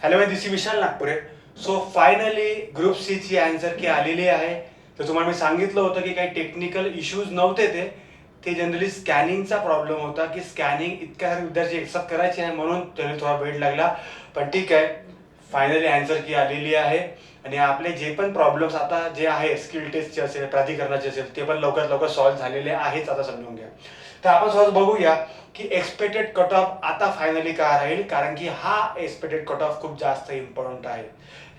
Hello, this is Vishal Nagpure. So finally group C ची answer key आलेली आहे. तर तुम्हाला मी सांगितलं होतं की काही टेक्निकल इश्यूज नव्हते. ते जनरली स्कॅनिंगचा प्रॉब्लेम होता की स्कॅनिंग इतक्या सारे विद्यार्थी एक्सेप्ट करायचे आहे म्हणून त्याने थोडा वेळ लागला. पण ठीक आहे, फायनली आन्सर की आलेली आहे. आणि आपले जे पण प्रॉब्लेम्स आता जे आहे स्किल टेस्टचे असेल, प्राधिकरणाचे असेल, ते पण लवकरात लवकर सॉल्व्ह झालेले आहेच आता समजून घ्या. तर आपण सहज बघूया की एक्सपेक्टेड कट ऑफ आता फायनली काय राहील, कारण की हा एक्सपेक्टेड कट ऑफ खूप जास्त इम्पॉर्टंट आहे.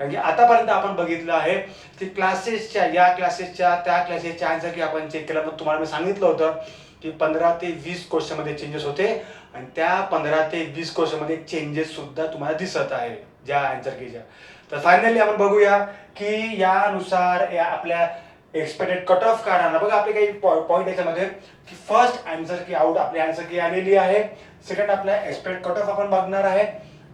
कारण की आतापर्यंत आपण बघितलं आहे की क्लासेसच्या या क्लासेसच्या त्या क्लासेसच्या आन्सर की आपण चेक केलं, मग तुम्हाला मी सांगितलं होतं की 15 ते 20 क्वेश्चनमध्ये चेंजेस होते आणि त्या 15 ते 20 क्वेश्चनमध्ये चेंजेस सुद्धा तुम्हाला दिसत आहे ज्या आन्सर कीच्या. तर फायनली आपण बघूया की यानुसार या आपल्या एक्सपेक्टेड कट ऑफ काढायला बघा आपले काही पॉईंट याच्यामध्ये की फर्स्ट आन्सर की आउट आपली आन्सर की आलेली आहे. सेकंड आपल्या एक्सपेक्टेड कट ऑफ आपण बघणार आहे.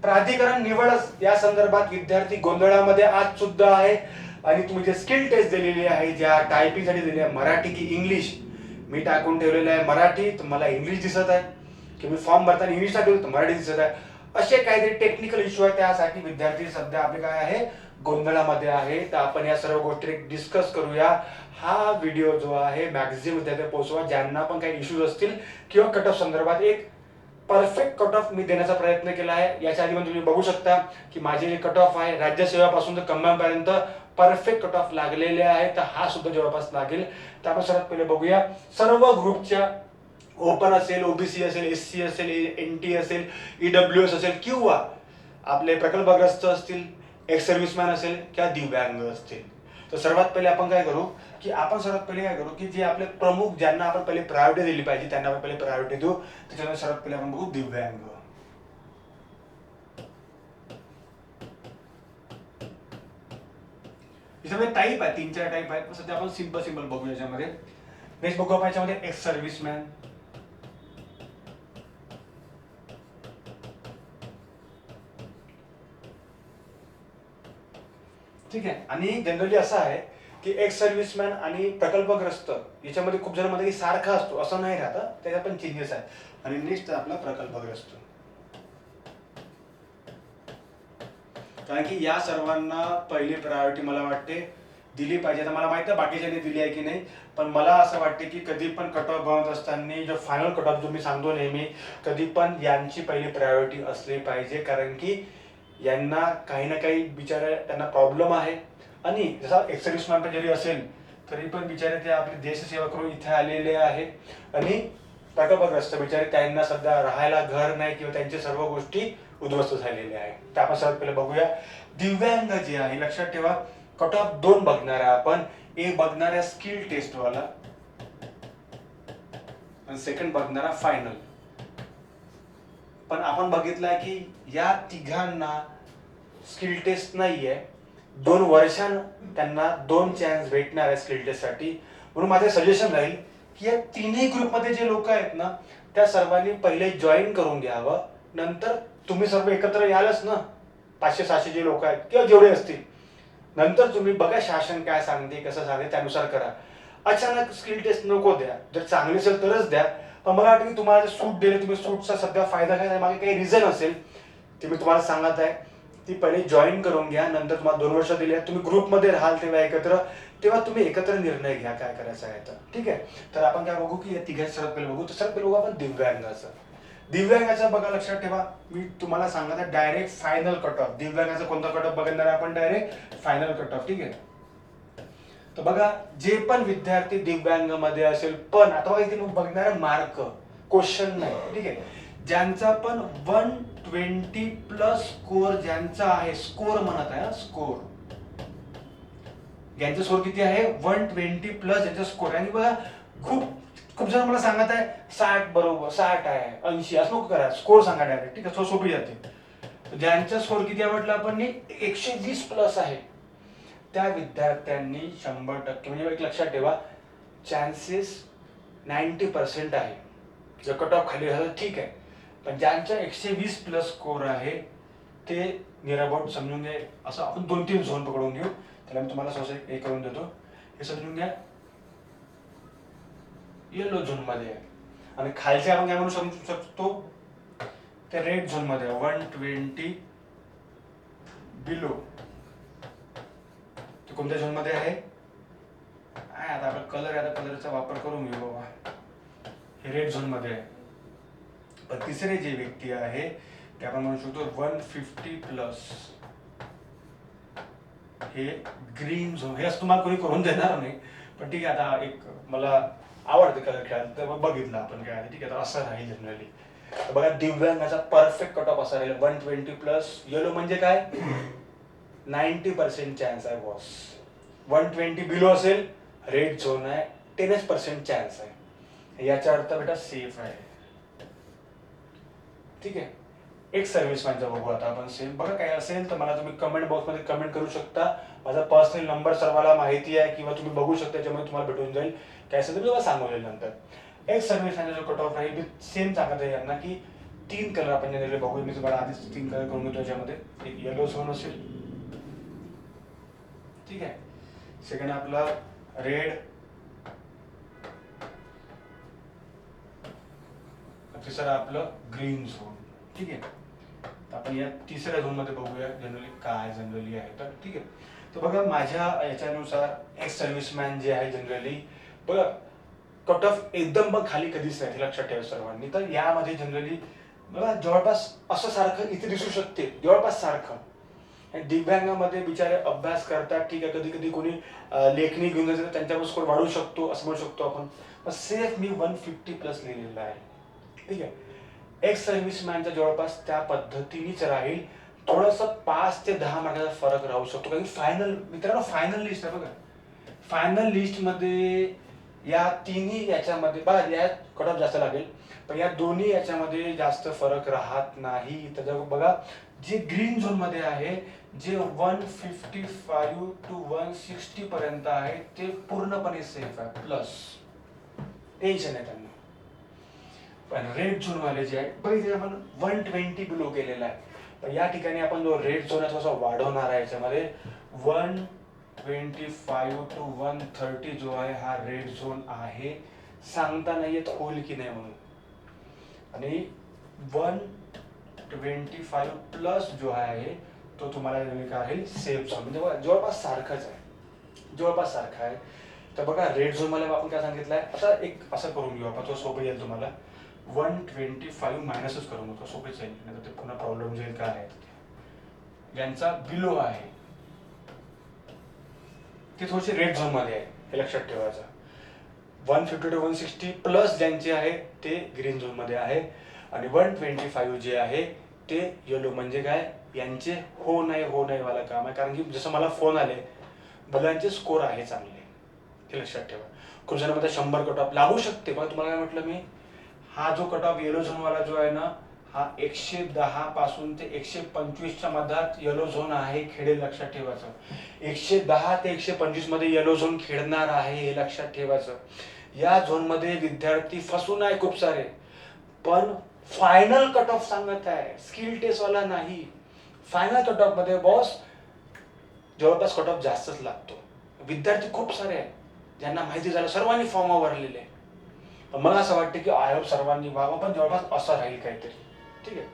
प्राधिकरण निवडच या संदर्भात विद्यार्थी गोंधळामध्ये आज सुद्धा आहे. आणि तुम्ही जे स्किल टेस्ट दिलेली आहे, ज्या टायपिंगसाठी दिलेली आहे, मराठी की इंग्लिश, मी टाकून ठेवलेलं आहे मराठी, तुम्हाला इंग्लिश दिसत आहे. की मी फॉर्म भरताना इंग्लिश टाकलं तर मराठी दिसत आहे. असे काहीतरी टेक्निकल इश्यू आहे, त्यासाठी विद्यार्थी सध्या आपले काय आहे गोंधळामध्ये आहे. तर आपण या सर्व गोष्टी डिस्कस करूया. हा व्हिडिओ जो आहे मॅक्झिमम विद्यार्थी पोहोचवा ज्यांना पण काही इश्यूज असतील किंवा कट ऑफ संदर्भात एक परफेक्ट कट ऑफ मी देण्याचा प्रयत्न केला आहे. याच्या आधी पण तुम्ही बघू शकता की माझे जे कट ऑफ आहे राज्यसेवापासून तर कमांपर्यंत परफेक्ट कट ऑफ लागलेले आहे. तर हा सुद्धा जवळपास लागेल. तर आपण सर्वात पहिले बघूया सर्व ग्रुपच्या, ओपन असेल, ओबीसी असेल, एससी असेल, एनटी असेल, ईडब्ल्यूएस असेल किंवा आपले प्रकल्पग्रस्त असतील, एक्स सर्व्हिसमॅन असेल किंवा दिव्यांग असतील. तर सर्वात पहिले आपण काय करू की की जे आपले प्रमुख ज्यांना आपण पहिले प्रायोरिटी दिली पाहिजे त्यांना आपण पहिले प्रायोरिटी देऊ. त्याच्यानंतर सर्वात पहिले आपण बघू दिव्यांग. याच्यामध्ये टाईप आहे, 3-4 टाईप आहेत. सध्या आपण सिंपल बघू. याच्यामध्ये नेक्स्ट बघू आपण याच्यामध्ये एक्स सर्व्हिसमॅन, ठीक आहे. आणि जनरली असं आहे की एक्स सर्व्हिसमॅन आणि प्रकल्पग्रस्त याच्यामध्ये खूप जणांमध्ये सारखा असतो असं नाही राहता, त्याच्यात पण चेंजेस आहे. आणि नेक्स्ट आपला प्रकल्पग्रस्त, कारण की या सर्वांना पहिली प्रायोरिटी मला वाटते दिली पाहिजे. आता मला माहिती आहे बाकीच्यांनी दिली आहे की नाही, पण मला असं वाटते की कधी पण कट ऑफ बनवत असताना जो फायनल कट ऑफ जो मी सांगतो नेहमी, कधी पण यांची पहिली प्रायोरिटी असली पाहिजे. कारण की यांना काही ना काही बिचारे त्यांना प्रॉब्लेम आहे. आणि जसा एक्स सर्व्हिसमॅन जरी असेल तरी पण बिचारे ते आपली देशसेवा करून इथे आलेले आहे. आणि प्रकल्पग्रस्त बिचारे त्यांना सध्या राहायला घर नाही किंवा त्यांच्या सर्व गोष्टी उद्ध्वस्त झालेल्या आहेत. तर आपण सर्वात पहिले बघूया दिव्यांग जे आहे. लक्षात ठेवा कट ऑफ 2 बघणार आहे आपण. एक बघणार आहे स्किल टेस्ट वाला आणि सेकंड बघणार आहे फायनल. पण आपण बघितलंय की या तिघांना स्किल टेस्ट नाहीये. 2 वर्षांना त्यांना 2 चान्स भेटणार आहे स्किल टेस्ट साठी. म्हणून माझं सजेशन राहील की या तिन्ही ग्रुपमध्ये जे लोक आहेत ना त्या सर्वांनी पहिले जॉईन करून घ्यावं. नंतर तुम्ही सर्व एकत्र यालच ना, 500-600 जे लोक आहेत किंवा जेवढे असतील, नंतर तुम्ही बघा शासन काय सांगते कसं सांगते त्यानुसार करा. अचानक स्किल टेस्ट नको द्या. जर चांगली असेल तरच द्या. पण मला वाटतं की तुम्हाला सूट दिले, तुम्ही सूटचा सध्या फायदा घ्या. मागे काही रिझन असेल ते मी तुम्हाला सांगत आहे. ती पहिले जॉईन करून घ्या. नंतर तुम्हाला 2 वर्ष दिले, तुम्ही ग्रुपमध्ये राहाल तेव्हा एकत्र, तेव्हा तुम्ही एकत्र निर्णय घ्या काय करायचं आहे तर. ठीक आहे. तर आपण काय बघू की या तिघांचं सर्वात पहिले बघू. तर सर्वात पहिले बघू आपण दिव्यांगाचं. दिव्यांगाचं बघा लक्षात ठेवा, मी तुम्हाला सांगत आहे डायरेक्ट फायनल कट ऑफ. दिव्यांगाचा कोणता कट ऑफ बघणार आहे आपण? Direct final cut off. ठीक आहे. तर बघा जे पण विद्यार्थी दिव्यांग मध्ये असेल, पण आता बघा इथे बघणार मार्क, क्वेश्चन नाही. ठीक आहे. ज्यांचा पण 120 प्लस स्कोर ज्यांचा आहे, स्कोर म्हणत आहे स्कोर, ज्यांचा स्कोर किती आहे 120 प्लस ज्यांचा स्कोर. आणि बघा खूप खूप जण मला सांगत आहे 60 बरोबर, 60 आहे, 80 असं नको करा, स्कोर सांगा डायरेक्ट. ठीक आहे, सोपी जाते. ज्यांचा स्कोर किती आहे म्हटलं आपण 120 प्लस आहे, त्या विद्यार्थ्यांनी 100% म्हणजे एक लक्षात ठेवा चान्सेस 90% आहे. जर कट ऑफ खाली झालं ठीक आहे, पण ज्यांच्या 120 प्लस स्कोर आहे ते निराबोट समजून घ्या. असं आपण 2-3 झोन पकडून घेऊ. त्याला मी तुम्हाला सहसा हे करून देतो. हे समजून घ्या येलो झोन मध्ये आहे. आणि खालचे आपण काय म्हणू समजू शकतो ते रेड झोन मध्ये आहे. 120 बिलो ते कोणत्या झोन मध्ये आहे? आता आपला कलर आहे, आता कलरचा वापर करून घेऊ बाबा, हे रेड झोन मध्ये आहे. पण तिसरे जे व्यक्ती आहे ते आपण म्हणू शकतो 150 प्लस, हे ग्रीन झोन. हे असं तुम्हाला कोणी करून देणार नाही, पण ठीक आहे. आता एक मला आवडते कलर खेळायला, तर बघितलं आपण काय आहे. ठीक आहे, तर असं राहील जनरली. तर बघा दिव्यांगाचा परफेक्ट कट ऑफ असा राहील 120 प्लस. येलो म्हणजे काय? 90% चान्स आहे बॉस. 120 बिलो असेल रेड झोन आहे, 10% चान्स आहे. याचा अर्थ बेटा सेफ आहे. ठीक आहे. एक सर्व्हिसमॅनचा बघू आता आपण सेम. बघा काय असेल तर मला तुम्ही कमेंट बॉक्समध्ये कमेंट करू शकता. माझा पर्सनल नंबर सर्वांना माहिती आहे, किंवा तुम्ही बघू शकता, त्याच्यामध्ये तुम्हाला भेटून जाईल. काय असेल तर मी तुम्हाला सांगू नंतर. एक सर्व्हिसमॅनचा जो कट ऑफ आहे मी सेम सांगत आहे यांना की 3 कलर आपण जनरली बघू. मी तुम्हाला आधीच 3 कलर करून घेतो. याच्यामध्ये एक येलो झोन असेल, ठीक आहे. सेकंड आपला रेड, तिसरं आपलं ग्रीन झोन. ठीक आहे. तर आपण या तिसऱ्या झोन मध्ये बघूया जनरली काय जनरली आहे. तर ठीक आहे. तर बघा माझ्या याच्यानुसार एक्स सर्व्हिसमॅन जे आहे जनरली बघा कट ऑफ एकदम पण खाली कधीच नाही, लक्षात ठेवा सर्वांनी. तर यामध्ये जनरली बघा जवळपास असं सारखं इथे दिसू शकते, जवळपास सारखं. दिव्यांगामध्ये बिचारे अभ्यास करतात, ठीक आहे. कधी कधी कोणी लेखणी घेऊन जायचं, त्यांच्यावर स्कोर वाढू शकतो असं म्हणू शकतो आपण. पण सेफ मी 150 प्लस लिहिलेलं आहे. ठीक आहे. एक्स सर्व्हिसमॅनचा जवळपास त्या पद्धतीनेच राहील. थोडंसं 5 ते 10 मार्काचा फरक राहू शकतो, कारण फायनल मित्रांनो फायनल लिस्ट आहे बघा. फायनल लिस्ट मध्ये या तिन्ही याच्यामध्ये बघा यात कट ऑफ जास्त लागेल, पण या दोन्ही याच्यामध्ये जास्त फरक राहत नाही. तर बघा जे ग्रीन झोन मध्ये आहे, जे 155 to 160 पर्यंत आहे, ते पूर्णपणे सेफ आहे, प्लस टेन्शन आहे त्यांना. पण रेड झोन वाले जे आहे बघितले आपण 120 बिलो केलेला आहे. पण या ठिकाणी आपण जो रेड झोन आहे थोडासा वाढवणार आहे. याच्यामध्ये 125 to 130 जो आहे हा रेड झोन आहे. सांगता नाही येत होईल की नाही म्हणून. आणि 125 प्लस जो आहे तो तुम्हाला काय आहे सेफ झोन, म्हणजे जवळपास सारखाच आहे, जवळपास सारखा आहे. तर बघा रेड झोन मध्ये आपण काय सांगितलंय. आता एक असं करून घेऊ आपण, तो सोपं येईल तुम्हाला. 125 मायनसच करून घेतो, सोपेच आहे. नाही तर ते पुन्हा प्रॉब्लेम जाईल. काय आहे ज्यांचा बिलो आहे ते थोडेसे रेड झोन मध्ये आहे, हे लक्षात ठेवायचं. 150 to 160 प्लस ज्यांचे आहे ते ग्रीन झोन मध्ये आहे. आणि 125 जे आहे ते येलो, म्हणजे काय यांचे हो नाही वाला काम आहे. कारण की जसं मला फोन आले मुलांचे स्कोर आहे चांगले, हे लक्षात ठेवा. खूप जणांमध्ये 100 कट ऑफ लागू शकते. पण तुम्हाला काय म्हटलं मी, हा जो कट ऑफ येलो झोन वाला जो आहे ना, हा 110 पासून ते 125च्या मधात येलो झोन आहे, खेडेल, लक्षात ठेवायचं. 110 ते 125 मध्ये येलो झोन खेळणार आहे, हे लक्षात ठेवायचं. या झोन मध्ये विद्यार्थी फसून आहे खूप सारे, पण फायनल कट ऑफ सांगत आहे, स्किल टेस्ट वाला नाही. फायनल कट ऑफ मध्ये बॉस जवळपास कट ऑफ जास्तच लागतो. विद्यार्थी खूप सारे आहेत ज्यांना माहिती झालं, सर्वांनी फॉर्म भरलेले. मला असं वाटतं की आयोग सर्वांनी व्हावं, पण जवळपास असं राहील काहीतरी. ठीक आहे.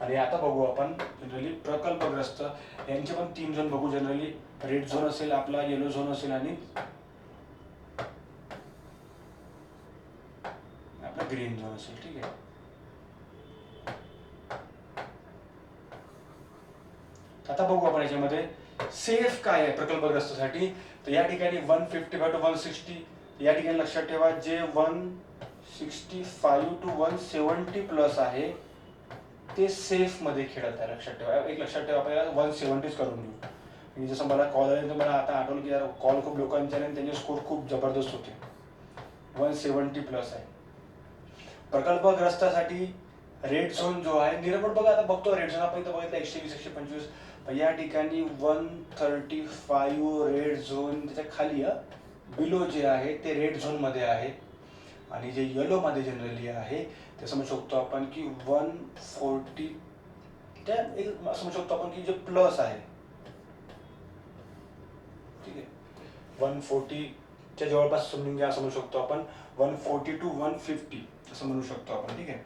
आणि आता बघू आपण जनरली प्रकल्पग्रस्त यांचे पण 3 झोन बघू. जनरली रेड झोन असेल आपला, येलो झोन असेल आणि आपला ग्रीन झोन असेल. ठीक आहे. आता बघू आपण याच्यामध्ये सेफ काय आहे प्रकल्पग्रस्तासाठी. तर या ठिकाणी 155 to 160, या ठिकाणी लक्षात ठेवा जे 165 to 170 प्लस आहे ते सेफ मध्ये खेळत आहे, लक्षात ठेवा. एक लक्षात ठेवा, आपल्याला 170 करून घेऊ. म्हणजे जसं मला कॉल आले तर मला आता आठवलं की यार कॉल खूप लोकांचे आले आणि त्यांचे स्कोर खूप जबरदस्त होते. 170 प्लस आहे प्रकल्पग्रस्तासाठी. रेड झोन जो आहे निरपट बघा, आता बघतो रेड झोन आपण इथं बघितलं 120 125. या ठिकाणी 135 रेड झोन, त्याच्या खाली बिलो जे आहे ते रेड झोन मध्ये आहे. आणि जे येलो मध्ये जनरली आहे ते समजू शकतो आपण की 140, त्या समजू शकतो आपण की जे प्लस आहे. ठीक आहे. 140 च्या जवळपास समजून घ्या, समजू शकतो आपण 140 to 150 असं म्हणू शकतो आपण. ठीक आहे.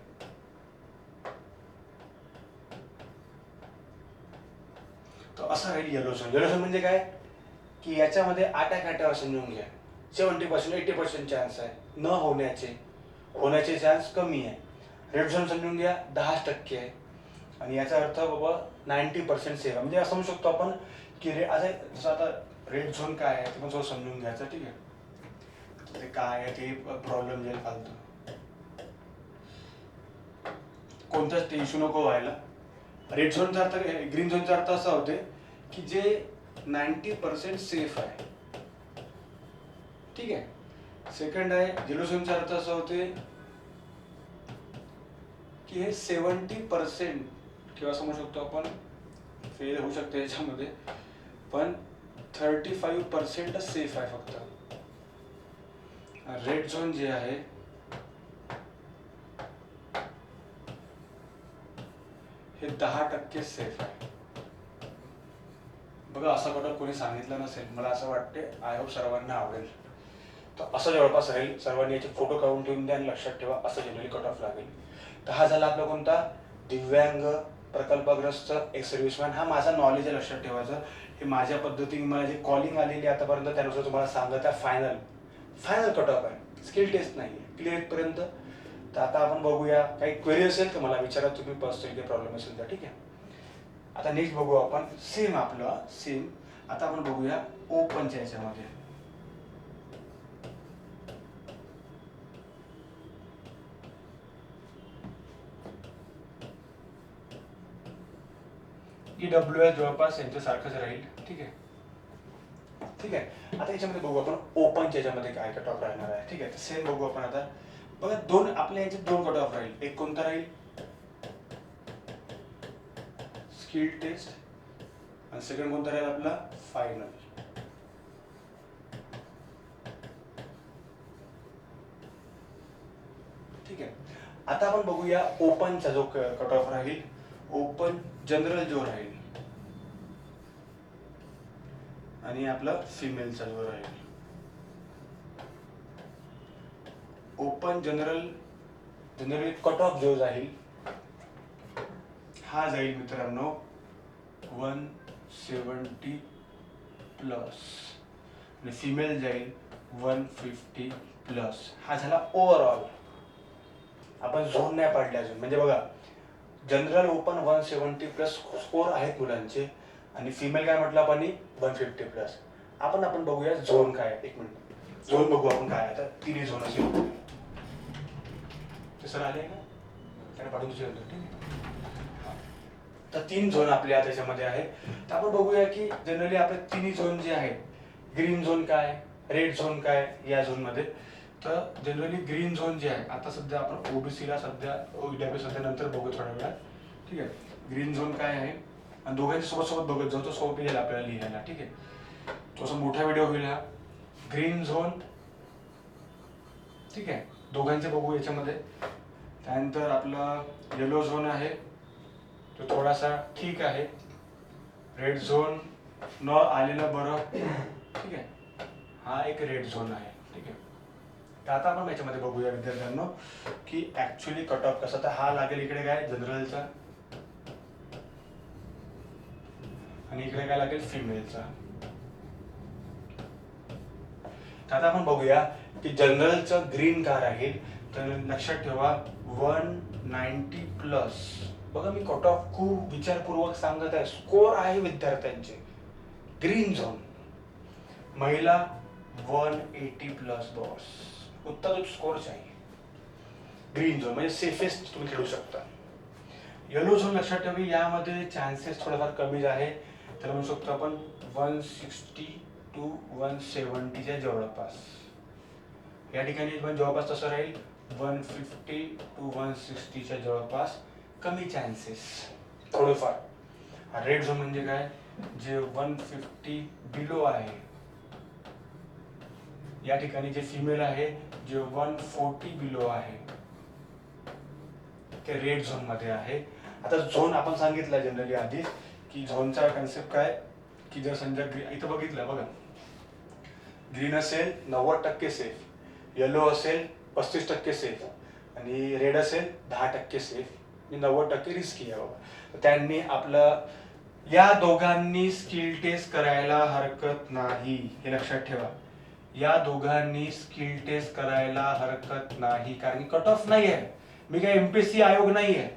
तर असं राहील येलो झोन. येलो झोन म्हणजे काय की याच्यामध्ये अटॅक समजून घ्या, 70% 80% चान्स आहे न होण्याचे, होण्याचे चान्स कमी आहे. रेड झोन समजून घ्या 10% आहे, आणि याचा अर्थ बाबा 90% सेफ आहे. म्हणजे असं म्हणू शकतो आपण की असं जसं आता रेड झोन काय आहे ते पण थोडं समजून घ्यायचं. ठीक आहे, ते काय आहे ते प्रॉब्लेम जाईल फालतू, कोणताच ते इश्यू नको व्हायला. रेड झोनचा अर्थ, ग्रीन झोनचा अर्थ असा होते की जे 90% सेफ आहे. ठीक आहे. सेकंड आहे येलो झोनचा अर्थ असा होते की हे 70% किंवा समजू शकतो आपण फेल होऊ शकते याच्यामध्ये, पण 35% सेफ आहे फक्त. रेड झोन जे आहे हे 10% सेफ आहे. बघा असं कुठं कोणी सांगितलं नसेल, मला असं वाटते. आय होप सर्वांना आवडेल. तर असं जवळपास राहील. सर्वांनी याचे फोटो काढून ठेवून द्या आणि लक्षात ठेवा, असं जनरली कट ऑफ लागेल. तर हा झाला आपला कोणता, दिव्यांग प्रकल्पग्रस्त एक्स सर्व्हिसमॅन. हा माझा नॉलेज आहे, लक्षात ठेवायचं. हे माझ्या पद्धतीने मला जे कॉलिंग आलेली आतापर्यंत त्यानुसार तुम्हाला सांगत आहे. फायनल कट ऑफ आहे, स्किल टेस्ट नाही आहे क्लिअर इथपर्यंत. तर आता आपण बघूया, काही क्वेरी असेल तर मला विचारा तुम्ही पर्सनली, काही प्रॉब्लेम असेल तर. ठीक आहे. आता नेक्स्ट बघू आपण सेम आता आपण बघूया ओपनच्या याच्यामध्ये. EWS जवळपास यांच्यासारखंच राहील. ठीक आहे. आता याच्यामध्ये बघू आपण ओपनच्या याच्यामध्ये काय कट ऑफ राहणार आहे. ठीक आहे, तर सेम बघू आपण आता. बघा आपल्या याच्यात दोन कट ऑफ राहील. एक कोणता राहील, स्किल टेस्ट, आणि सेकंड कोणता राहील आपला फायनल. ठीक आहे. आता आपण बघूया ओपनचा जो कट ऑफ राहील. ओपन जनरल जो राहील आणि आपला फिमेलचा जो राहील. ओपन जनरल कट ऑफ जो जाईल हा जाईल मित्रांनो 170 प्लस, आणि फिमेल जाईल 150 प्लस. हा झाला ओव्हरऑल. आपण झोन नाही पाडले अजून. म्हणजे बघा, जनरल ओपन 170 प्लस स्कोर आहेत मुलांचे, आणि फिमेल काय म्हटलं आपण 150 प्लस. आपण बघूया झोन काय. एक मिनिट, झोन बघू आपण काय. आता तिन्ही झोन असेल ते सर आले ना, त्याने पाठवून दुसरे. ठीक आहे. तर 3 झोन आपल्या त्याच्यामध्ये आहे. तर आपण बघूया की जनरली आपले तिन्ही झोन जे आहेत, ग्रीन झोन काय, रेड झोन काय या झोनमध्ये. तर जनरली ग्रीन झोन जे आहे, आता सध्या आपण ओबीसीला सध्या सध्या नंतर बघू थोड्या वेळात. ठीक आहे. ग्रीन झोन काय आहे, आणि दोघांच्या सोबत बघत जाऊ, तो सोपी जाईल आपल्याला लिहायला. ठीक आहे. थोडासा मोठा व्हिडिओ होईल हा. ग्रीन झोन, ठीक आहे, दोघांचे बघू याच्यामध्ये. त्यानंतर आपला येलो झोन आहे, तो थोडासा ठीक आहे. रेड झोन न आलेला बरं. ठीक आहे. हा एक रेड झोन आहे. ठीक आहे. तर आता आपण याच्यामध्ये बघूया विद्यार्थ्यांनो की ऍक्च्युली कट ऑफ कसा. तर हा लागेल इकडे काय जनरलचा, आणि इकडे काय लागेल फिमेलचा. तर आता आपण बघूया की जनरलचं ग्रीन का राहील. तर लक्षात ठेवा 190 प्लस. बघा मी कट ऑफ खूप विचारपूर्वक सांगत आहे. स्कोर आहे विद्यार्थ्यांचे. ग्रीन झोन महिला 180 प्लस बॉस, उत्तर स्कोर चाहिए. ग्रीन झोन म्हणजे सेफेस्ट तुम्ही खेळू शकता. येलो झोन लक्षात ठेवी, यामध्ये चान्सेस थोडाफार कमीच आहे. तर म्हणू शकतो आपण 160 to 170च्या जवळपास. या ठिकाणी पण जवळपास तसं राहील 150 to 160च्या जवळपास कमी चान्सेस थोडेफार. रेड झोन म्हणजे काय, जे 150 बिलो आहे. या ठिकाणी जे फिमेल आहे जे 140 बिलो आहे ते रेड झोन मध्ये आहे. आता झोन आपण सांगितलं जनरली आधीच की झोनचा कन्सेप्ट काय की जर समजा इथं बघितलं बघा, ग्रीन असेल 90% सेफ, येलो असेल 35% सेफ, आणि रेड असेल 10% सेफ, 90% रिस्की आहे बाबा. त्यांनी आपलं या दोघांनी स्किल टेस्ट करायला हरकत नाही, हे लक्षात ठेवा. या दोघांनी स्किल टेस्ट करायला हरकत नाही, कारण कट ऑफ नाही आहे. मी काय एमपीएससी आयोग नाही आहे.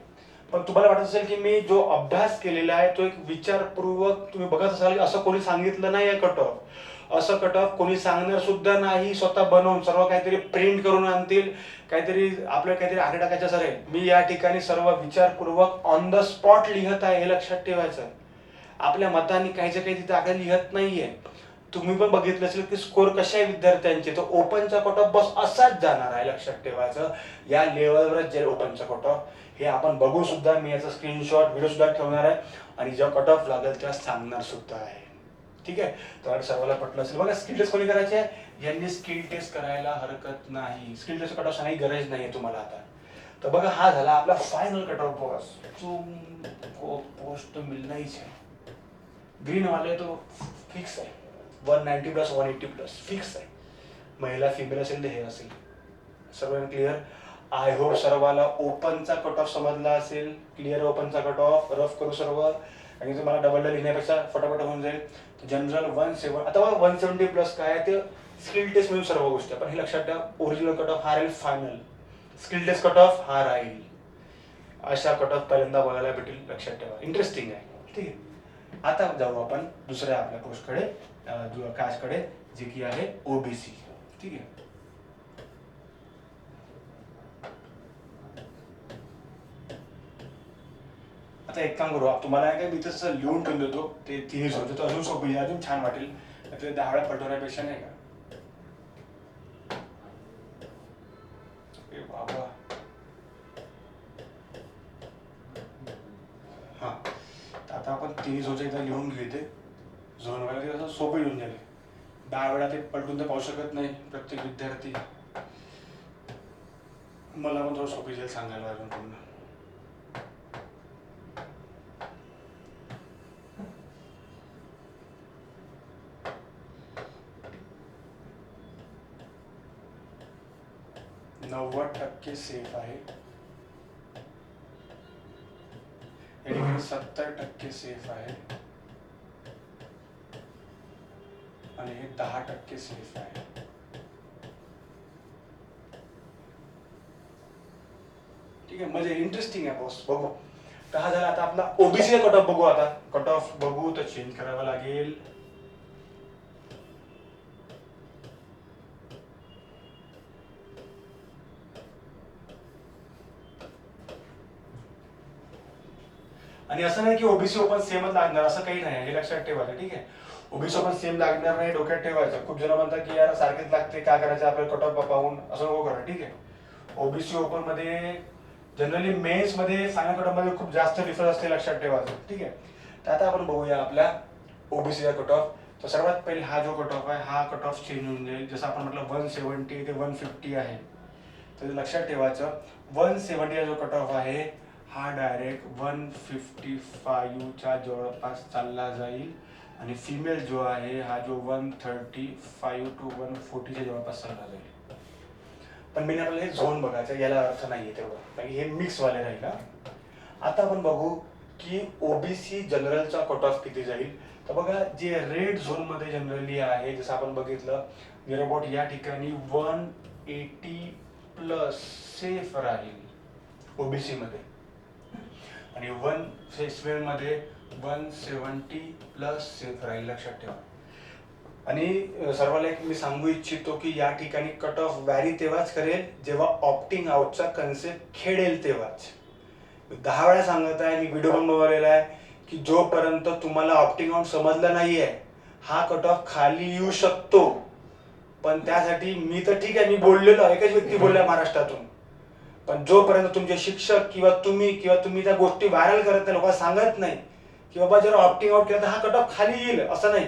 पण तुम्हाला वाटत असेल की मी जो अभ्यास केलेला आहे तो एक विचारपूर्वक तुम्ही बघत असाल की असं कोणी सांगितलं नाही आहे कट ऑफ. असं कट ऑफ कोणी सांगणार सुद्धा नाही. स्वतः बनवून सर्व काहीतरी प्रिंट करून आणतील, काहीतरी आपल्याला काहीतरी आकडे टाकायचं सर आहे. मी या ठिकाणी सर्व विचारपूर्वक ऑन द स्पॉट लिहत आहे, हे लक्षात ठेवायचं. आपल्या मताने काहीच्या काही तिथे आकडे लिहत नाहीये. तुम्ही पण बघितलं असेल की स्कोर कशा आहे विद्यार्थ्यांचे, तर ओपनचा कट ऑफ बस असाच जाणार आहे, लक्षात ठेवायचं. या लेवलवरच जे ओपनचा कट ऑफ हे आपण बघू सुद्धा. मी याचा स्क्रीनशॉट व्हिडिओ सुद्धा ठेवणार आहे आणि जेव्हा कट ऑफ लागेल तेव्हा सांगणार सुद्धा आहे. ठीक आहे, तर सर्वांना पटलं असेल. बघा स्किल टेस्ट कोणी करायची आहे, यांनी स्किल टेस्ट करायला हरकत नाही. स्किल टेस्ट कट ऑफ सांगायची गरज नाहीये तुम्हाला आता. तर बघा हा झाला आपला फायनल कट ऑफ बॉस. तुमको पोस्ट मिलना ही चाहिए. ग्रीन वाले तो फिक्स आहे, 190 प्लस 180 प्लस फिक्स आहे. महिला फिमेल असेल तर हे असेल. सर्वांना क्लिअर? आय होप सर्वाला ओपनचा कट ऑफ समजला असेल. क्लिअर ओपनचा कट ऑफ. रफ करू सर्व आणि तुम्हाला डबल लिहिण्यापेक्षा फटाफट होऊन जाईल. जनरल 170, आता 170 प्लस काय आहे ते स्किल टेस्ट मिळून सर्व गोष्टी. पण हे लक्षात ठेवा, ओरिजिनल कट ऑफ हा राहील final, skill test cut off हा राहील. अशा कट ऑफ पहिल्यांदा बघायला भेटेल, लक्षात ठेवा. इंटरेस्टिंग आहे. ठीक आहे, आता जाऊ आपण दुसऱ्या आपल्या पोस्टकडे, कास्टकडे, जे की आहे ओबीसी. ठीक आहे, आता एक काम करू, तुम्हाला काय मी तसं लिहून ठेवून देतो ते तिन्ही सोडतो, तर अजून सोपी अजून छान वाटेल. ते 10 वेळा पलटवण्यापेक्षा नाही का. बाबा हा, आता आपण तिन्ही सोच एकदा लिहून घेते. झोन व्हायला ते असं सोपं लिहून जाईल. 10 वेळा ते पलटून तर पाहू शकत नाही प्रत्येक विद्यार्थी. मला पण थोडं सोपी जाईल सांगायला अजून पूर्ण. नव्वद टक्के सेफ आहे, या ठिकाणी 70% सेफ आहे आणि हे 10% सेफ आहे. ठीक आहे, म्हणजे इंटरेस्टिंग आहे बॉस. बघू, तर हा झाला आता आपला ओबीसी कट ऑफ. बघू आता कट ऑफ बघू तर चेंज करावा लागेल. आणि असं नाही की ओबीसी ओपन सेमच लागणार, असं काही नाही, हे लक्षात ठेवायचं. ठीक आहे, ओबीसी ओपन सेम लागणार नाही, डोक्यात ठेवायचं. खूप जण म्हणतात की यार सारखेच लागते, काय करायचं आपल्याला कट ऑफ पाहून, असं नको करा. ठीक आहे, ओबीसी ओपन मध्ये जनरली मेन्स मध्ये फायनल कट ऑफ मध्ये खूप जास्त डिफरन्स असते, लक्षात ठेवायचं. ठीक आहे, तर आता आपण बघूया आपल्या ओबीसीचा कट ऑफ. तर सर्वात पहिले हा जो कट ऑफ आहे हा कट ऑफ चेंज होऊन जाईल. जसं आपण म्हटलं 170 ते 150 आहे, तर लक्षात ठेवायचं 170 जो कट ऑफ आहे हा डायरेक्ट 155च्या जवळपास चालला जाईल आणि फिमेल जो आहे हा जो 135 टू 140च्या जवळपास चालला जाईल. पण मी आपल्याला हे झोन बघायचं, याला अर्थ नाहीये तेवढं, कारण हे मिक्स वाले राहील. आता आपण बघू की ओबीसी जनरलचा कट ऑफ किती जाईल. तर बघा, जे रेड झोन मध्ये जनरली आहे, जसं आपण बघितलं नियर अबाउट या ठिकाणी 180 प्लस सेफ राहील ओबीसी मध्ये आणि 1 मध्ये 170 प्लस सेफ राहील, लक्षात ठेवा. आणि सर्वांना एक मी सांगू इच्छितो की या ठिकाणी कट ऑफ व्हॅरी तेव्हाच करेल जेव्हा ऑप्टिंग आउटचा कन्सेप्ट खेळेल तेव्हाच. 10 वेळा सांगत आहे, मी व्हिडिओ पण बनवलेला आहे की जोपर्यंत तुम्हाला ऑप्टिंग आउट समजलं नाहीये हा कट ऑफ खाली येऊ शकतो. पण त्यासाठी मी तर ठीक आहे, मी बोललेलो, एकच व्यक्ती बोलला महाराष्ट्रातून, पण जोपर्यंत तुमचे शिक्षक किंवा तुम्ही त्या गोष्टी व्हायरल करत नाही, लोकांना सांगत नाही की बाबा जर ऑप्टिंग आउट केलं तर हा कट ऑफ खाली येईल, असं नाही.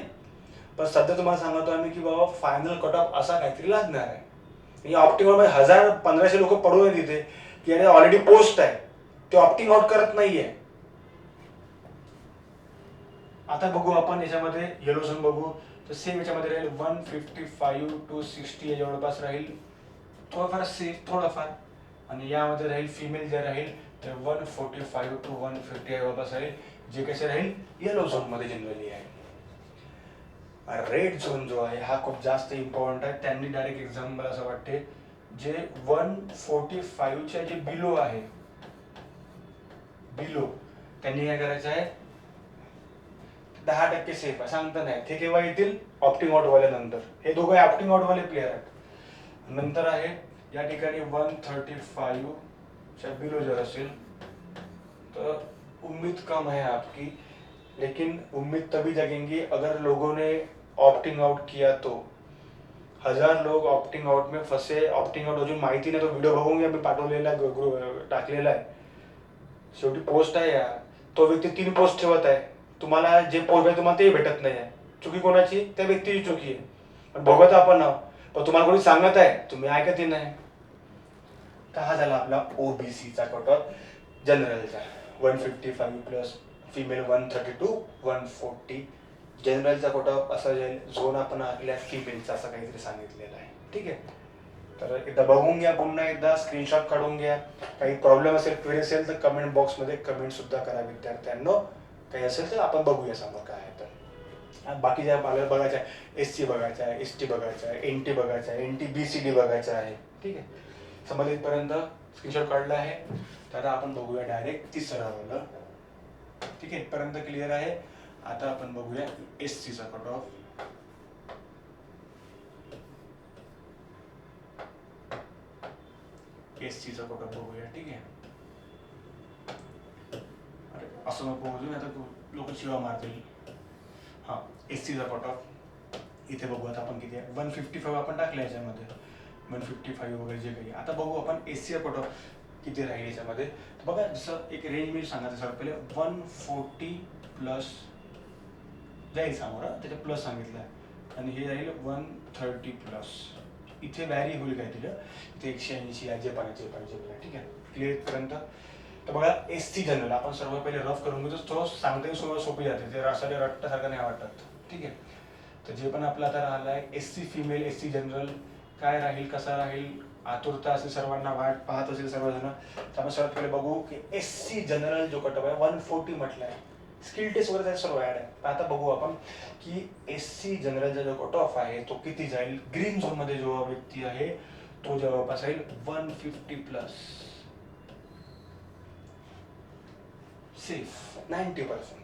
पण सध्या तुम्हाला सांगतो आम्ही की बाबा फायनल कट ऑफ असा काहीतरी लागणार आहे. ऑप्टिंग आउट मध्ये 1000-1500 लोक पडून तिथे की ऑलरेडी पोस्ट आहे, ते ऑप्टिंग आउट करत नाहीये. आता बघू आपण याच्यामध्ये येलो झोन बघू, तर सेम याच्यामध्ये राहील 155 टू 60 या जवळपास राहील, थोडंफार सेफ थोडंफार. आणि यामध्ये राहील फिमेल जे राहील ते 145 to 150 जवळपास आहे, जे कसे राहील येलो झोनमध्ये जनरली आहे. रेड झोन जो आहे हा खूप जास्त इम्पॉर्टंट आहे. त्यांनी डायरेक्ट एक्झाम मला असं वाटते जे 145च्या जे बिलो आहे, बिलो त्यांनी काय करायचं आहे 10% सेफ आहे, सांगता नाही ते केव्हा येतील ऑप्टिंग आउट वाल्यानंतर. हे दोघं ऑप्टिंग आउट वाले प्लेयर आहेत. नंतर आहे या ठिकाणी 135च्या बिलो जर असेल तो उम्मीद कम है आपकी, लेकिन उम्मीद तभी जगेंगी अगर लोगों ने ऑप्टिंग आउट किया तो. 1000 लोग ऑप्टिंग आउट में फंसे. ऑप्टिंग आउट अजून माहिती नाही, तो व्हिडिओ बघून मी पाठवलेला टाकलेला आहे, शेवटी पोस्ट आहे यार. तो व्यक्ती 3 पोस्ट ठेवत आहे, तुम्हाला जे पोस्ट आहे तुम्हाला ते भेटत नाही आहे. चुकी कोणाची? त्या व्यक्तीची चुकी आहे. बघत आपण आहोत, पण तुम्हाला कोणी सांगत आहे तुम्ही ऐकतही नाही. तर हा झाला आपला ओबीसीचा कट ऑफ जनरलचा. 155 प्लस फिमेल 132 140 जनरलचा कट ऑफ असा जाईल. झोन आपण आपल्या फिमेलचा असं काहीतरी सांगितलेलं आहे. ठीक आहे, तर एकदा बघून घ्या, पुन्हा एकदा स्क्रीनशॉट काढून घ्या. काही प्रॉब्लेम असेल, क्वेरी असेल तर कमेंट बॉक्समध्ये कमेंट सुद्धा करा विद्यार्थ्यांनो. काही असेल तर आपण बघूया समोर काय आहे. तर बाकी ज्या आपल्याला बघायचं आहे, SC बघायचं आहे, ST बघायचं आहे, NT बघायचं आहे, NT BCD बघायचं आहे. ठीक आहे, समजपर्यंत स्क्रीनशॉट काढला आहे. तर आता आपण बघूया डायरेक्ट तिसरं वालं. ठीक आहे, इथपर्यंत क्लिअर आहे. आता आपण बघूया SCचा कट ऑफ. SCचा कट ऑफ बघूया. ठीक आहे, अरे असं नको बघू, आता लोक शिवा मारतील. हां, SCचा कट ऑफ इथे बघू. आता आपण किती आहे 155 आपण टाकलं याच्यामध्ये, 155 वगैरे जे काही. आता बघू आपण SCचा कट ऑफ किती राहील याच्यामध्ये. तर बघा, जसं एक रेंज मी सांगायचं सर पहिले 140 प्लस जाईल समोर, त्याच्या प्लस सांगितलं आहे, आणि हे राहील 130 प्लस. इथे व्हॅरी होईल काय तिला, इथे 180 जे पाहिजे. ठीक आहे, क्लिअर पर्यंत. तर बघा SC जनरल आपण सर्व पहिले रफ करून घेतो, थोडं सांगताही सोपी जाते, ते रसाले रट्टासारखं नाही वाटत. ठीक आहे, तर जे पण आपलं आता राहिलं आहे SC फिमेल SC जनरल काय राहील, कसा राहील, आतुरता असेल सर्वांना, वाट पाहत असेल सर्वजण. तर आपण सर्वात पहिले बघू की SC जनरल जो कट ऑफ आहे 140 म्हटलं आहे. स्किल टेस्ट वगैरे सर्व ॲड आहे. आता बघू आपण की SC जनरलचा जो कट ऑफ आहे तो किती जाईल. ग्रीन झोन मध्ये जो व्यक्ती आहे तो जवळपास राहील 150 प्लस सेफ 90%,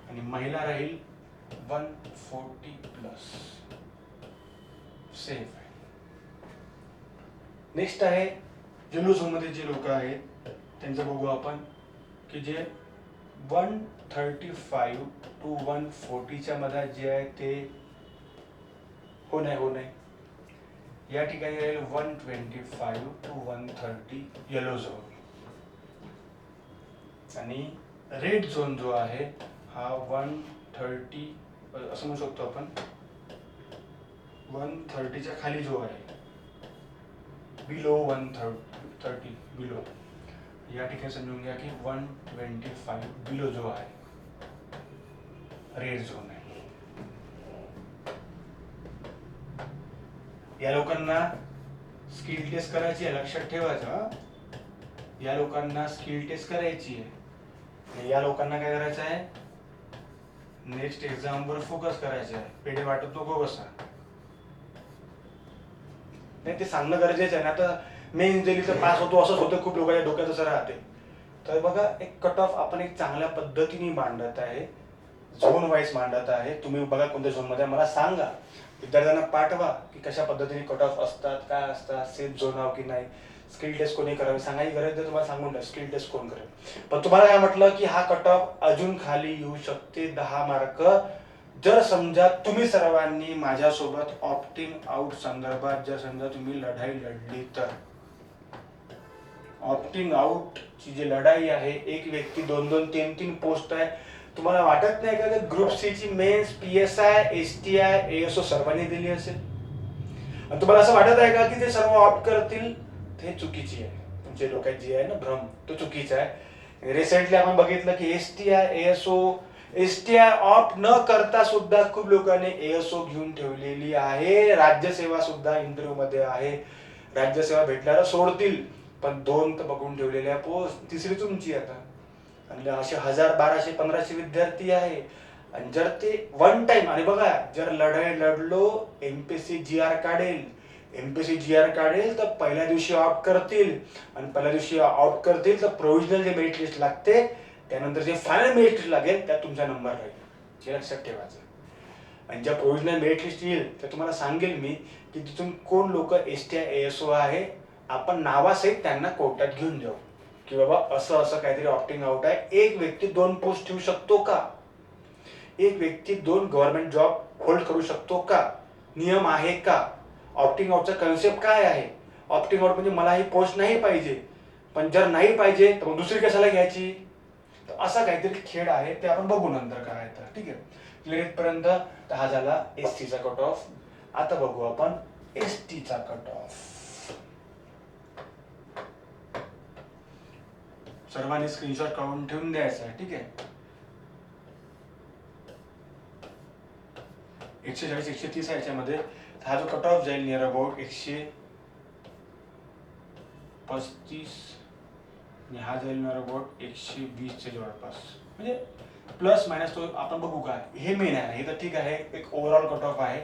आणि महिला राहील 140 प्लस सेफ आहे. नेक्स्ट आहे येलो झोन मध्ये जे लोक आहेत त्यांचं बघू आपण की जे 135 to 140च्या मध्ये जे आहे ते हो नाही या ठिकाणी राहील 125 to 130 येलो झोन, आणि रेड झोन जो आहे हा 130 असं म्हणू शकतो आपण, 130च्या खाली जो आहे बिलो 130 बिलो, या ठिकाणी समजून घ्या की 125 बिलो जो आहे रेड झोन आहे. या लोकांना स्किल टेस्ट करायची आहे, लक्षात ठेवायचं. या लोकांना स्किल टेस्ट करायची आहे, या लोकांना काय करायचं आहे नेक्स्ट एक्झाम वर फोकस करायचं आहे. पेढे वाटत नको बसा, नाही ते सांगणं गरजेचं आहे ना. आता मेन दिल्लीचं पास होतो असंच होतं, खूप लोकांच्या डोक्यात असं राहते. तर बघा एक कट ऑफ आपण एक चांगल्या पद्धतीने मांडत आहे, झोन वाईज मांडत आहे. तुम्ही बघा कोणत्या झोन मध्ये मला सांगा, विद्यार्थ्यांना पाठवा की कशा पद्धतीने कट ऑफ असतात, काय असतात, सेफ झोन आहो की नाही, स्किल टेस्ट कोणी करावी सांगायची गरज नाही. तुम्हाला सांगून द्या स्किल टेस्ट कोण करेल. पण तुम्हाला काय म्हटलं की हा कट ऑफ अजून खाली येऊ शकते 10 मार्क, जर समजा तुम्ही सर्वांनी माझ्यासोबत ऑप्टिंग आउट संदर्भात जर समजा तुम्ही लढाई लढली तर. ऑप्टिंग आउट ची जी लढाई आहे, एक व्यक्ती 2-2, 3-3 पोस्ट आहे. तुम्हाला वाटत नाही का ग्रुप सी ची मेन्स, PSI, STI, ASO सर्वांनी दिली असेल, आणि तुम्हाला असं वाटत आहे का की ते सर्व ऑप्ट करतील? ते चुकीची आहे. तुमच्या डोक्यात जी आहे ना भ्रम, तो चुकीचा आहे. रिसेंटली आपण बघितलं की STI, ASO, STI ऑप्ट न करता सुद्धा खूप लोकांनी ASO घेऊन ठेवलेली आहे. राज्यसेवा सुद्धा इंटरव्ह्यू मध्ये आहे, राज्यसेवा भेटल्याला सोडतील. पण 2 तर बघून ठेवलेल्या पोस्ट, तिसरी तुमची आता. आणि असे 1000, 1200, 1500 विद्यार्थी आहे. आणि जर ते वन टाइम, आणि बघा जर लढलो, एमपीएससी जी आर काढेल, एमपीएससी जी आर काढेल तर पहिल्या दिवशी आउट करतील, आणि पहिल्या दिवशी आउट करतील तर प्रोव्हिजनल जे मेरिट लिस्ट लागते, त्यानंतर जे फायनल मेरिट लिस्ट लागेल त्यात तुमचा नंबर राहील. हे लक्षात ठेवायचं. आणि ज्या प्रोव्हिजनल मेरिट लिस्ट येईल तर तुम्हाला सांगेल मी की तिथून कोण लोक एसटी एएसओ आहे, आपण नावासहित त्यांना कोर्टात घेऊन जाऊ की बाबा असं असं काहीतरी ऑप्टिंग आउट आहे. एक व्यक्ती 2 पोस्ट ठेवू शकतो का? एक व्यक्ती 2 गव्हर्नमेंट जॉब होल्ड करू शकतो का? नियम आहे का? ऑप्टिंग आउटचा कन्सेप्ट काय आहे? ऑप्टिंग आउट म्हणजे मला ही पोस्ट नाही पाहिजे, पण जर नाही पाहिजे तर मग दुसरी कशाला घ्यायची? तर असा काहीतरी खेळ आहे, ते आपण बघू नंतर काय तर. ठीक आहे, क्लिअर पर्यंत. हा झाला एसटीचा कट ऑफ. आता बघू आपण एसटीचा कट ऑफ. सर्वांनी स्क्रीनशॉट काढून ठेवून द्यायचा आहे. ठीक आहे, 140 130 आहे याच्यामध्ये. हा जो कट ऑफ जाईल नियर अबाउट 135, आणि हा जाईल नियर अबाउट 120च्या जवळपास. म्हणजे प्लस मायनस तो आपण बघू काय. हे मेन आहे, हे तर ठीक आहे, एक ओव्हरऑल कट ऑफ आहे,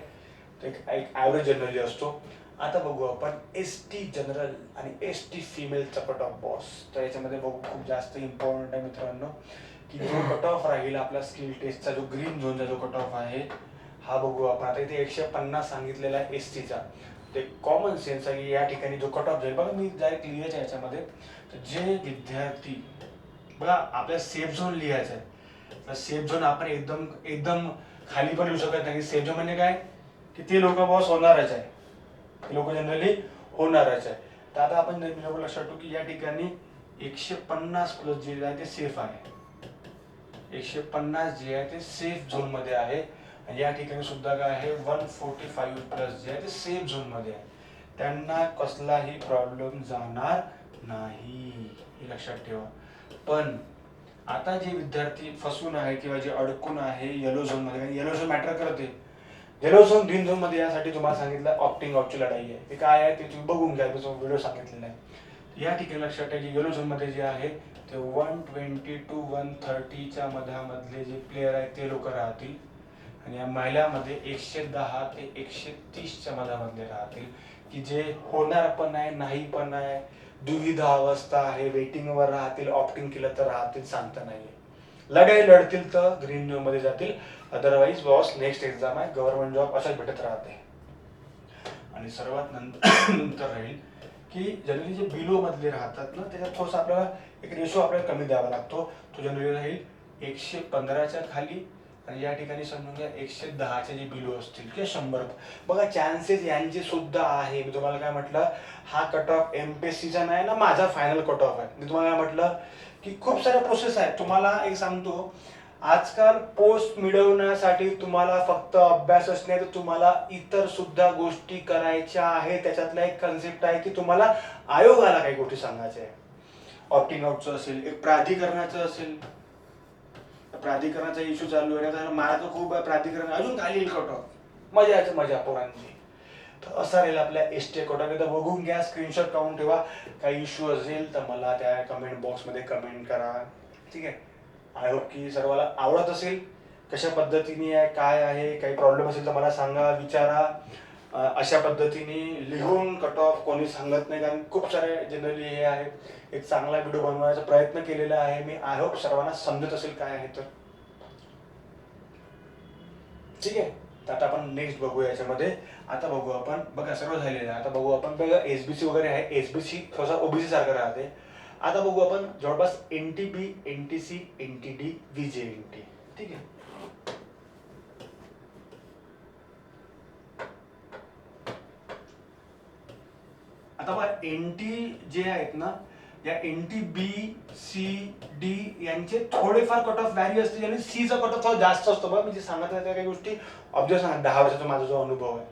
एक ॲव्हरेज जनरली असतो. आता बघू आपण एस टी जनरल आणि एस टी फिमेलचा कट ऑफ बॉस. तर याच्यामध्ये बघू खूप जास्त इम्पॉर्टंट आहे मित्रांनो, की जो कट ऑफ राहील आपला स्किल टेस्टचा, जो ग्रीन झोनचा जो कट ऑफ आहे हा बघू आपण. आता इथे 150 सांगितलेला आहे एस टीचा. ते कॉमन सेन्स आहे की या ठिकाणी जो कट ऑफ जाईल बघा, मी डायरेक्ट लिहायचं आहे याच्यामध्ये. तर जे विद्यार्थी बघा आपल्याला सेफ झोन लिहायचं आहे. तर सेफ झोन आपण एकदम एकदम खाली पण लिहू शकत नाही. सेफ झोन म्हणजे काय की ते लोक बॉस होणारच आहे, ते लोक जनरली होणारच आहे. तर आता आपण लक्षात ठेवू की या ठिकाणी 150 प्लस जे आहे ते सेफ आहे. 150 जे आहे ते सेफ झोन मध्ये आहे. आणि या ठिकाणी सुद्धा काय आहे 145 प्लस जे आहे ते सेफ झोन मध्ये आहे. त्यांना कसलाही प्रॉब्लेम जाणार नाही, हे लक्षात ठेवा. पण आता जे विद्यार्थी फसून आहे किंवा जे अडकून आहे येलो झोन मध्ये, येलो झोन मॅटर करते. येलो झोन ग्रीन झोन मध्ये यासाठी तुम्हाला सांगितलं ऑप्टिंग आउटची लढाई आहे. ते काय आहे ते तुम्ही बघून घ्या, व्हिडिओ सांगितलेला आहे. या ठिकाणी लक्षात ठेवा येलो झोन मध्ये जे आहे ते 120 to 130च्या मधामधले जे प्लेयर आहेत ते लोक राहतील. आणि या महिलांमध्ये 110 ते 130च्या मधामधले राहतील, की जे होणार पण आहे नाही पण आहे, दुविधा अवस्था आहे, वेटिंगवर राहतील, ऑप्टिंग केलं तर राहतील, सांगता नाहीये. लढाई लढतील तर ग्रीन झोन मध्ये जातील, अदरवाईज बॉस नेक्स्ट एक्झाम आहे गव्हर्नमेंट जॉब अशाच भेटत राहते. आणि सर्वात नंतर राहील की जनरली जे बिलो मधले राहतात ना, त्याच्यात थोडंसं आपल्याला एक रेशो आपल्याला कमी द्यावा लागतो. तो जनरली राहील 115च्या खाली, आणि या ठिकाणी समजून घ्या 110चे जे बिलो असतील किंवा 100. बघा चान्सेस यांचे सुद्धा आहे. मी तुम्हाला काय म्हटलं, हा कट ऑफ एमपीएससीचा नाही ना, माझा फायनल कट ऑफ आहे. मी तुम्हाला काय म्हटलं की खूप साऱ्या प्रोसेस आहेत. तुम्हाला एक सांगतो, आजकाल पोस्ट मिळवण्यासाठी तुम्हाला फक्त अभ्यासच नाही तर तुम्हाला इतर सुद्धा गोष्टी करायच्या आहेत. त्याच्यातला एक कन्सेप्ट आहे की तुम्हाला आयोगाला काही गोष्टी सांगायच्या आहे. ऑप्टिंग आउटचं असेल, एक प्राधिकरणाचं असेल, प्राधिकरणाचा इश्यू चालू आहे, मार्क खूप आहे, प्राधिकरण अजून खाली येईल कट ऑफ, मजा यायचं मजा पोरांची. तर असा राहील आपल्या एस टी कट ऑफ. एकदा बघून घ्या, स्क्रीनशॉट काढून ठेवा. काही इश्यू असेल तर मला त्या कमेंट बॉक्समध्ये कमेंट करा. ठीक आहे, आय होप की सर्वांना आवडत असेल. कशा पद्धतीने आहे काय आहे, काही प्रॉब्लेम असेल तर मला सांगा, विचारा. अशा पद्धतीने लिहून कट ऑफ कोणी सांगत नाही, कारण खूप सारे जनरली हे आहे. एक चांगला व्हिडिओ बनवण्याचा प्रयत्न केलेला आहे मी. आय होप सर्वांना समजत असेल काय आहे तर. ठीक आहे, तर आता आपण नेक्स्ट बघू याच्यामध्ये. आता बघू आपण, बघा सर्व झालेलं आहे. आता बघू आपण, बघा एसबीसी वगैरे आहे, एसबीसी थोडासा ओबीसी सारखं राहते. आता बघू आपण जवळपास एनटीबी, एनटीसी, एनटीडी, व्हीजेएनटी. ठीक आहे, आता बघा एनटी जे आहेत ना, या एनटी बी सी डी यांचे थोडेफार कट ऑफ व्हॅल्यू असते, आणि सीचा कट ऑफ थोडा जास्त असतो. बघा मी जे सांगत आहे त्या काही गोष्टी ऑब्झर्व सांगा, 10 वर्षाचा माझा जो अनुभव आहे.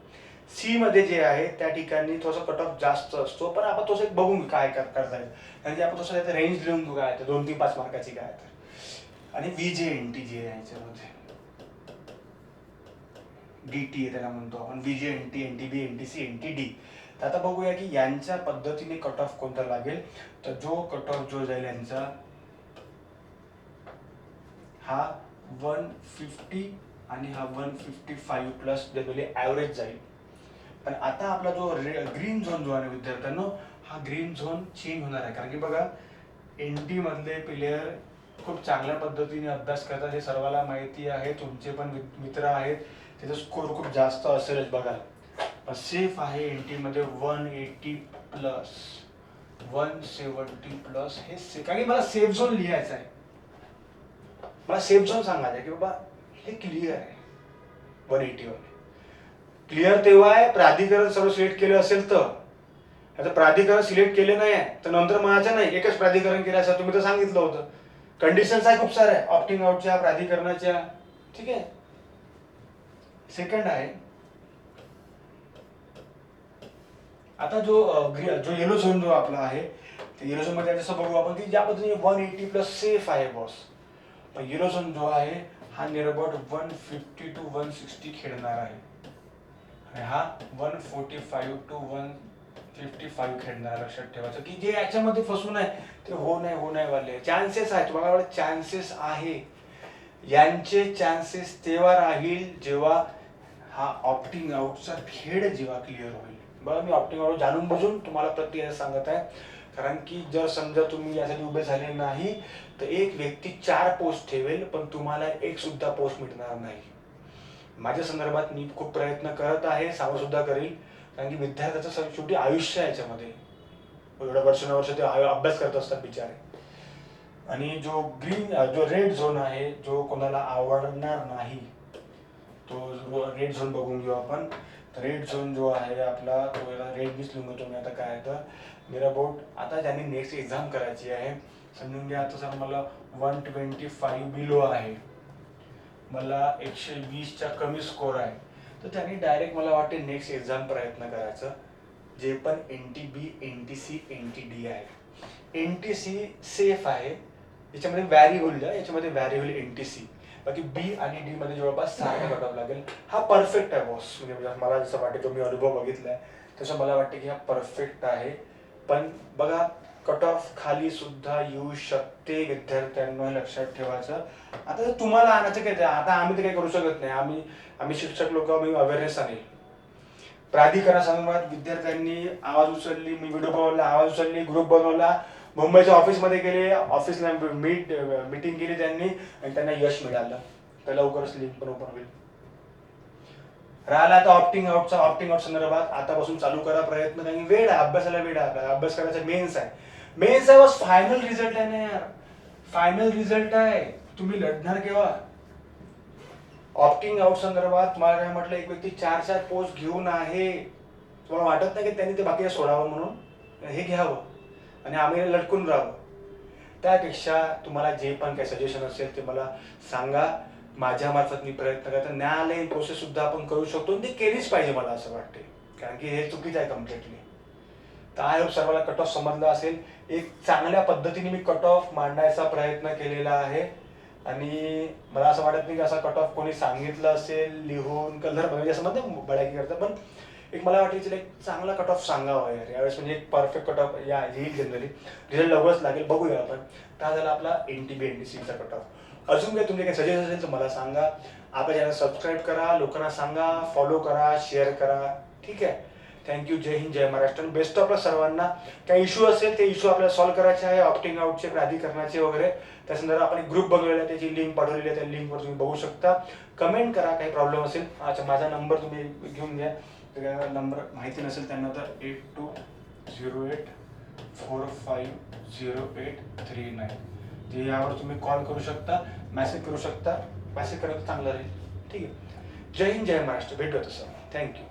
सी मध्ये जे आहे त्या ठिकाणी थोडासा कट ऑफ जास्त असतो, पण आपण तसं एक बघून काय करता येईल. म्हणजे आपण तसं रेंज लिहून बघू काय 2 ते 5 मार्काची काय तर. आणि व्हीजेएनटी जे आहे याच्यामध्ये डीटी त्याला म्हणतो आपण, व्हीजेएनटी, एनटीबी, एनटीसी, एनटीडी. तर आता बघूया की यांच्या पद्धतीने कट ऑफ कोणता लागेल. तर जो कट ऑफ जो जाईल यांचा हा 150 आणि हा 155 प्लस जनरली ॲव्हरेज जाईल. पण आता आपला जो ग्रीन झोन जो आहे विद्यार्थ्यांनो, हा ग्रीन झोन चेंज होणार आहे. कारण की बघा NT मधले प्लेयर खूप चांगल्या पद्धतीने अभ्यास करतात, हे सर्वांना माहिती आहे. तुमचे पण मित्र आहेत, त्याचा स्कोर खूप जास्त असेलच बघा. पण सेफ आहे NT मध्ये 180 प्लस 170 प्लस हे कारण की मला सेफ झोन लिहायचा आहे. मला सेफ झोन सांगायचं आहे की बाबा हे क्लिअर आहे 180 वाले. क्लिअर तेव्हा आहे प्राधिकरण सर्व सिलेक्ट केलं असेल तर. आता प्राधिकरण सिलेक्ट केले नाही तर नंतर म्हणायचं नाही एकच प्राधिकरण केलं असं तुम्ही तर सांगितलं होतं. कंडिशन्स आहे खूप साऱ्या ऑप्टिंग आउटच्या प्राधिकरणाच्या. ठीक आहे. सेकंड आहे आता जो येलो झोन जो आपला आहे ते येलो झोन मध्ये जसं बघू आपण की ज्या पद्धतीने 180 प्लस सेफ आहे बॉस. पण येलो झोन जो आहे हा नियर अबाउट 150 टू 160 खेळणार आहे आणि हा 145 टू 155 खेळणार. लक्षात ठेवायचं की जे याच्यामध्ये फसून आहे ते हो नाही वाले चान्सेस आहेत. तुम्हाला चान्सेस आहे. यांचे चान्सेस तेव्हा राहील जेव्हा हा ऑप्टिंग आउटचा खेळ जेव्हा क्लिअर होईल. बघा मी ऑप्टिंग आउट जाणून बुजून तुम्हाला प्रत्येक सांगत आहे. कारण की जर समजा तुम्ही यासाठी उभे झाले नाही तर एक व्यक्ती 4 पोस्ट ठेवेल पण तुम्हाला एक सुद्धा पोस्ट मिळणार नाही. माझ्या संदर्भात मी खूप प्रयत्न करत आहे, सांगू सुद्धा करील. कारण की विद्यार्थ्याचं शेवटी आयुष्य आहे याच्यामध्ये. एवढं वर्षानुवर्ष ते अभ्यास करत असतात बिचारे. आणि जो रेड झोन आहे जो कोणाला आवडणार नाही तो रेड झोन बघून घेऊ आपण. रेड झोन जो आहे आपला तो रेड बीच लिहून घेतो मी. आता काय तर मेरा बोट आता ज्यांनी नेक्स्ट एक्झाम करायची आहे समजून घ्या. आता सर मला 125 बिलो आहे, मला 120च्या कमी स्कोर आहे, तर त्यांनी डायरेक्ट मला वाटते नेक्स्ट एक्झाम प्रयत्न करायचं. जे पण NTB NTC NTD आहे. NTC सेफ आहे, याच्यामध्ये व्हॅरी होईल, याच्यामध्ये व्हॅरी होईल NTC. बाकी B आणि D मध्ये जवळपास 6 कट ऑफ लागेल. हा परफेक्ट आहे बॉस. म्हणजे मला जसं वाटतं जो मी अनुभव बघितलाय तसं मला वाटतं की हा परफेक्ट आहे. पण बघा कट ऑफ खाली सुद्धा येऊ शकते विद्यार्थ्यांना, लक्षात ठेवायचं. आता तुम्हाला आणायचं काय, आता आम्ही तर काही करू शकत नाही. आम्ही शिक्षक लोक अवेअरनेस आणेल. प्राधिकरणासंदर्भात विद्यार्थ्यांनी आवाज उचलली, मी व्हिडिओ बनवला, आवाज उचलली, ग्रुप बनवला, मुंबईच्या ऑफिसमध्ये गेले, ऑफिसला मीटिंग केली त्यांनी आणि त्यांना यश मिळालं. तर लवकरच लिंक पण ओपन होईल. राहिला आता ऑप्टिंग आउट संदर्भात आतापासून चालू करा प्रयत्न. कारण वेळ आहे, अभ्यासाला वेळ आहे, अभ्यास करायचा. मेन्स आहे बस. फायनल रिझल्ट आहे ना यार, फायनल रिझल्ट आहे. तुम्ही लढणार केव्हा? ऑप्टिंग आउट संदर्भात मला काय म्हटलं, एक व्यक्ती 4 पोस्ट घेऊन आहे. तुम्हाला वाटत नाही की त्यांनी ते बाकी सोडावं म्हणून हे घ्यावं आणि आम्ही लटकून राहावं? त्यापेक्षा तुम्हाला जे पण काही सजेशन असेल ते मला सांगा. माझ्यामार्फत मी प्रयत्न करतो. न्यायालयीन प्रोसेस सुद्धा आपण करू शकतो, ते केलीच पाहिजे मला असं वाटते. कारण की हे चुकीचं आहे कम्प्लिटली. तर आय होप सर्वांना कट ऑफ समजला असेल. एक चांगल्या पद्धतीने मी कट ऑफ मांडायचा प्रयत्न केलेला आहे आणि मला असं वाटत नाही की असा कट ऑफ कोणी सांगितलं असेल लिहून कलर म्हणजे असं म्हणते बळाकी करतं. पण एक मला वाटतं एक चांगला कट ऑफ सांगावा यार यावेळेस. म्हणजे एक परफेक्ट कट ऑफ येईल. जनरली रिझल्ट लवकरच लागेल, बघूया आपण. काय झाला आपला NTB NTCचा कट ऑफ. अजून काही तुमचे काही सजेशन असेल तर मला सांगा. आपल्या चॅनल सबस्क्राईब करा, लोकांना सांगा, फॉलो करा, शेअर करा. ठीक आहे. थँक्यू. जय हिंद, जय महाराष्ट्र. बेस्ट ऑफ सर्वांना. काही इश्यू असेल ते इश्यू आपल्याला सॉल्व्ह करायचे आहे, ऑप्टिंग आउटचे, प्राधिकरणाचे वगैरे. त्या संदर्भात आपण एक ग्रुप बनवलेला आहे, त्याची लिंक पाठवलेली आहे. त्या लिंकवर तुम्ही बघू शकता. कमेंट करा काही प्रॉब्लेम असेल. अच्छा, माझा नंबर तुम्ही घेऊन घ्या. नंबर माहिती नसेल त्यांना तर 8208450839 ते यावर तुम्ही कॉल करू शकता, मेसेज करू शकता. मेसेज करणं चांगलं राहील. ठीक आहे. जय हिंद, जय महाराष्ट्र. भेटूया तसं. थँक्यू.